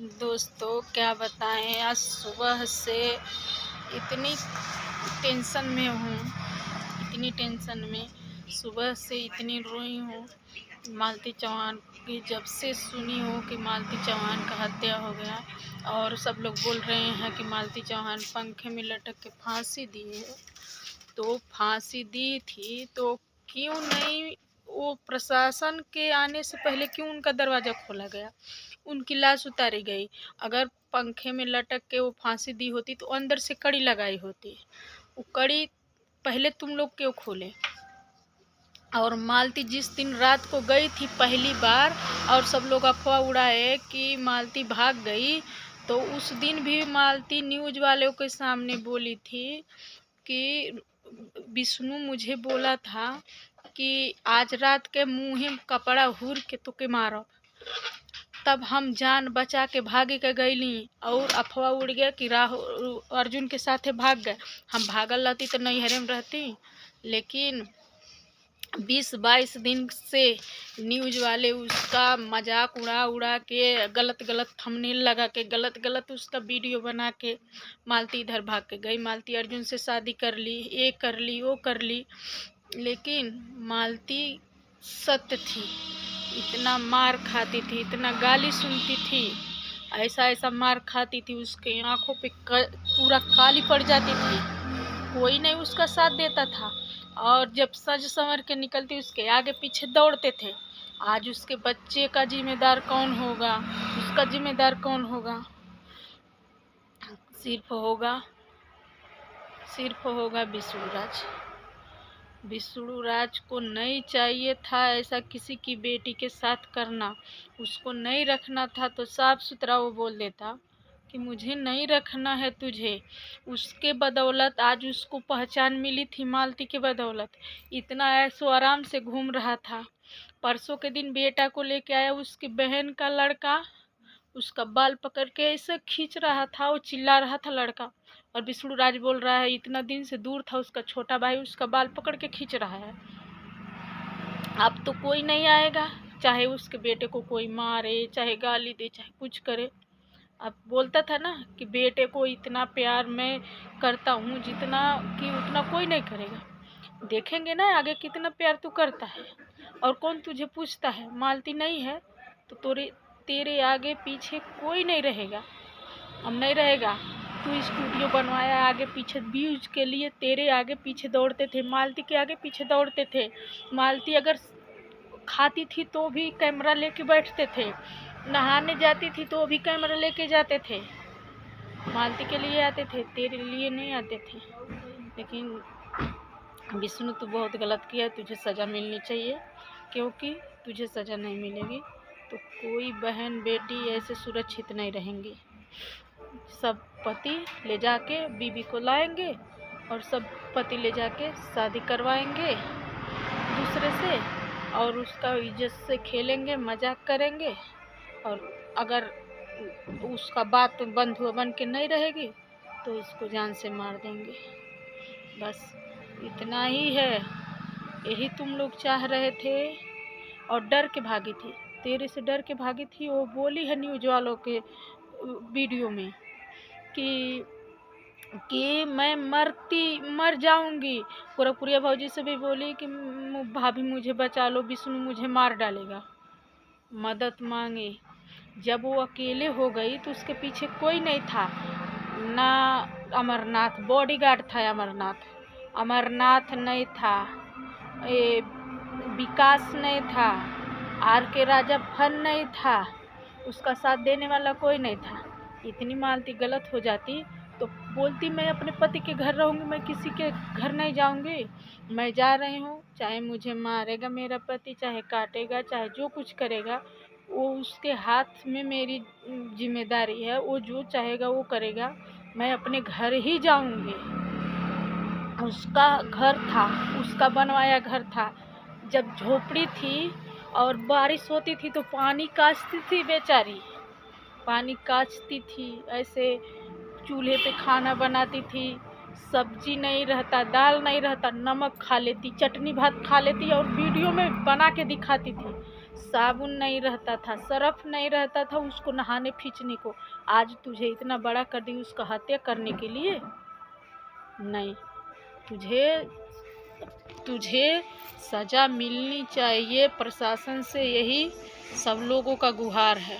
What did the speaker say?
दोस्तों क्या बताएं, आज सुबह से इतनी टेंशन में हूँ, इतनी टेंशन में सुबह से इतनी रोई हूँ। मालती चौहान की जब से सुनी हूँ कि मालती चौहान का हत्या हो गया और सब लोग बोल रहे हैं कि मालती चौहान पंखे में लटक के फांसी दी है। तो फांसी दी थी तो क्यों नहीं वो प्रशासन के आने से पहले क्यों उनका दरवाज़ा खोला गया, उनकी लाश उतारी गई। अगर पंखे में लटक के वो फांसी दी होती तो अंदर से कड़ी लगाई होती, वो कड़ी पहले तुम लोग क्यों खोले। और मालती जिस दिन रात को गई थी पहली बार और सब लोग अफवाह उड़ाए कि मालती भाग गई, तो उस दिन भी मालती न्यूज़ वालों के सामने बोली थी कि विष्णु मुझे बोला था कि आज रात के मुँह कपड़ा हुर के तो के मारो। तब हम जान बचा के भागे के गईली और अफवाह उड़ गया कि राहुल अर्जुन के साथे भाग गए। हम भागल रहती तो नैहरे में रहती, लेकिन 20-22 दिन से न्यूज़ वाले उसका मजाक उड़ा उड़ा के गलत गलत थंबनेल लगा के गलत गलत उसका वीडियो बना के मालती इधर भाग के गई, मालती अर्जुन से शादी कर ली, ये कर ली वो कर ली। लेकिन मालती सत्य थी, इतना मार खाती थी, इतना गाली सुनती थी, ऐसा ऐसा मार खाती थी, उसके आंखों पे पूरा काली पड़ जाती थी, कोई नहीं उसका साथ देता था। और जब सज संवर के निकलती उसके आगे पीछे दौड़ते थे। आज उसके बच्चे का जिम्मेदार कौन होगा, उसका जिम्मेदार कौन होगा? सिर्फ होगा विष्णु राज को नहीं चाहिए था ऐसा किसी की बेटी के साथ करना, उसको नहीं रखना था तो साफ सुथरा वो बोल देता कि मुझे नहीं रखना है तुझे। उसके बदौलत आज उसको पहचान मिली थी, मालती के बदौलत इतना ऐशो आराम से घूम रहा था। परसों के दिन बेटा को लेके आया उसकी बहन का लड़का, उसका बाल पकड़ के ऐसे खींच रहा था, वो चिल्ला रहा था लड़का, और विष्णु राज बोल रहा है इतना दिन से दूर था उसका छोटा भाई, उसका बाल पकड़ के खींच रहा है। अब तो कोई नहीं आएगा, चाहे उसके बेटे को कोई मारे, चाहे गाली दे, चाहे कुछ करे। अब बोलता था ना कि बेटे को इतना प्यार मैं करता हूँ जितना कि उतना कोई नहीं करेगा। देखेंगे ना आगे कितना प्यार तू करता है और कौन तुझे पूछता है। मालती नहीं है तो तेरे आगे पीछे कोई नहीं रहेगा, हम नहीं रहेगा। तू स्टूडियो बनवाया आगे पीछे व्यूज के लिए, तेरे आगे पीछे दौड़ते थे, मालती के आगे पीछे दौड़ते थे। मालती अगर खाती थी तो भी कैमरा लेके बैठते थे, नहाने जाती थी तो भी कैमरा लेके जाते थे। मालती के लिए आते थे, तेरे लिए नहीं आते थे। लेकिन विष्णु तू बहुत गलत किया, तुझे सज़ा मिलनी चाहिए, क्योंकि तुझे सज़ा नहीं मिलेगी तो कोई बहन बेटी ऐसे सुरक्षित नहीं रहेंगी। सब पति ले जाके बीबी को लाएंगे और सब पति ले जाके शादी करवाएंगे दूसरे से, और उसका इज्जत से खेलेंगे, मजाक करेंगे, और अगर उसका बात बंधुआ बन के नहीं रहेगी तो उसको जान से मार देंगे। बस इतना ही है, यही तुम लोग चाह रहे थे और डर के भागी थी, तेरे से डर के भागी थी। वो बोली है न्यूज़ वालों के वीडियो में कि मैं मर जाऊंगी। पूरा भौजी से भी बोली कि भाभी मुझे बचा लो, विष्णु मुझे मार डालेगा, मदद मांगे। जब वो अकेले हो गई तो उसके पीछे कोई नहीं था ना, अमरनाथ बॉडीगार्ड था, अमरनाथ नहीं था, ये विकास नहीं था, आर के राजा फन नहीं था, उसका साथ देने वाला कोई नहीं था। इतनी मालती गलत हो जाती तो बोलती मैं अपने पति के घर रहूँगी, मैं किसी के घर नहीं जाऊँगी, मैं जा रही हूँ, चाहे मुझे मारेगा मेरा पति, चाहे काटेगा, चाहे जो कुछ करेगा, वो उसके हाथ में मेरी जिम्मेदारी है, वो जो चाहेगा वो करेगा, मैं अपने घर ही जाऊँगी। उसका घर था, उसका बनवाया घर था, जब झोपड़ी थी और बारिश होती थी तो पानी कांचती थी बेचारी, पानी कांचती थी, ऐसे चूल्हे पे खाना बनाती थी, सब्जी नहीं रहता, दाल नहीं रहता, नमक खा लेती, चटनी भात खा लेती और वीडियो में बना के दिखाती थी। साबुन नहीं रहता था, सर्फ नहीं रहता था उसको नहाने खींचने को। आज तुझे इतना बड़ा कर दी उसका हत्या करने के लिए। नहीं, तुझे तुझे सज़ा मिलनी चाहिए। प्रशासन से यही सब लोगों का गुहार है।